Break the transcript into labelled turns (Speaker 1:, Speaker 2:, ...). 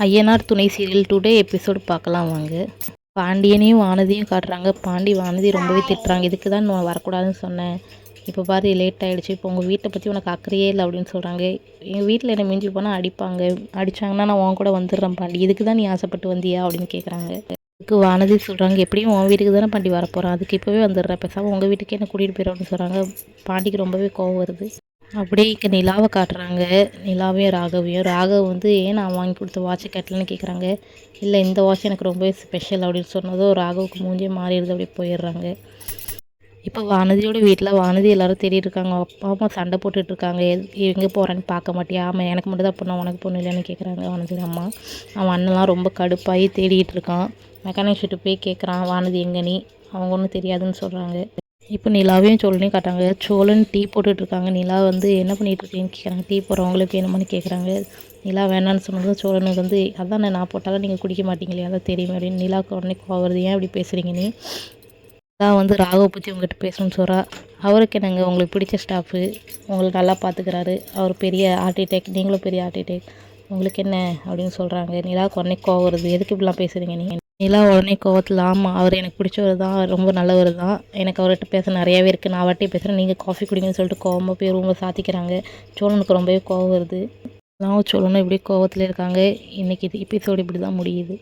Speaker 1: ஐயனார் துணை serial today episode பார்க்கலாம் வாங்க. பாண்டியனையும் வானதியும் காட்டுறாங்க. பாண்டி வானதி ரொம்பவே திட்டுறாங்க. இதுக்கு தான் நான் வரக்கூடாதுன்னு சொன்னேன். இப்போ பாரு லேட் ஆகிடுச்சு. இப்போ உங்கள் வீட்டை பற்றி உனக்கு அக்கறையே இல்லை அப்படின்னு சொல்கிறாங்க. எங்கள் வீட்டில் என்னை மிஞ்சி போனால் அடிப்பாங்க. அடித்தாங்கன்னா நான் உன் கூட வந்துடுறேன் பாண்டி. இதுக்கு தான் நீ ஆசைப்பட்டு வந்தியா அப்படின்னு கேட்குறாங்க. அதுக்கு வானதி சொல்கிறாங்க, எப்படியும் உன் வீட்டுக்கு தானே பாண்டி வரப்போகிறான். அதுக்கு இப்போவே வந்துடுறேன். பேசாமல் உங்கள் வீட்டுக்கே என்ன கூட்டிகிட்டு போயிடும் அப்படின்னு சொல்கிறாங்க. பாண்டிக்கு ரொம்பவே கோவம் வருது. அப்படியே இங்கே நிலாவை காட்டுறாங்க. நிலாவையும் ராகவையும். ராகவ் வந்து ஏன் நான் வாங்கி கொடுத்த வாட்சை கட்டலன்னு கேட்குறாங்க. இல்லை இந்த வாட்ச் எனக்கு ரொம்பவே ஸ்பெஷல் அப்படின்னு சொன்னதும் ராகவுக்கு மூஞ்சே மாறிடுது. அப்படியே போயிடுறாங்க. இப்போ வானதியோட வீட்டில் வானதி எல்லோரும் தேடிட்டு இருக்காங்க. அப்பா அம்மா சண்டை போட்டுட்ருக்காங்க. எங்கே போகிறான்னு பார்க்க மாட்டியா? ஆமாம் எனக்கு மட்டும் தான் பொண்ணு, உனக்கு பொண்ணு இல்லைன்னு கேட்குறாங்க வானதி அம்மா. அவன் அண்ணன்லாம் ரொம்ப கடுப்பாகி தேடிட்டு இருக்கான். மெக்கானிக் ஷெட்டு போய் கேட்குறான், வானதி எங்கே நீ? அவங்க ஒன்றும் தெரியாதுன்னு சொல்கிறாங்க. இப்போ நிலாவையும் சோழனையும் காட்டாங்க. சோழன் டீ போட்டுட்ருக்காங்க. நிலா வந்து என்ன பண்ணிகிட்ருக்கீங்கன்னு கேட்குறாங்க. டீ போடுறவங்களுக்கு என்னமான்னு கேட்குறாங்க. நிலா வேணான்னு சொன்னதும் சோழனுக்கு வந்து அதான் நான் போட்டாலும் நீங்கள் குடிக்க மாட்டீங்களே, அதான் தெரியுமே அப்படின்னு. நிலாவுக்கு உடனே கோவம், ஏன் இப்படி பேசுகிறீங்க நீ? நான் வந்து ராகவை பற்றி உங்கள்கிட்ட பேசணும்னு சொல்கிறா. அவருக்கு என்னங்க உங்களுக்கு பிடிச்ச ஸ்டாஃபு, உங்களுக்கு நல்லா பார்த்துக்கிறாரு, அவர் பெரிய ஆர்கிடெக்ட், நீங்களும் பெரிய ஆர்கிடெக்ட், உங்களுக்கு என்ன அப்படின்னு சொல்கிறாங்க. நிலாவுக்கு உடனே கோவம் வருது. எதுக்கு இப்படிலாம் பேசுகிறீங்க நீங்கள்? நிலா உடனே கோவத்தில், ஆமாம் அவர் எனக்கு பிடிச்சவர் தான், ரொம்ப நல்லவர் தான், எனக்கு அவர்கிட்ட பேச நிறையாவே இருக்குது, நான் அவர்கிட்ட பேசுகிறேன், நீங்கள் காஃபி குடிங்கன்னு சொல்லிட்டு கோவமாக போய் ரூமை சாத்திக்கிறாங்க. சோழனுக்கு ரொம்பவே கோவம் வருது. நான் சோழனும் இப்படி கோவத்தில் இருக்காங்க. இன்றைக்கி இது எபிசோடு இப்படி தான் முடியுது.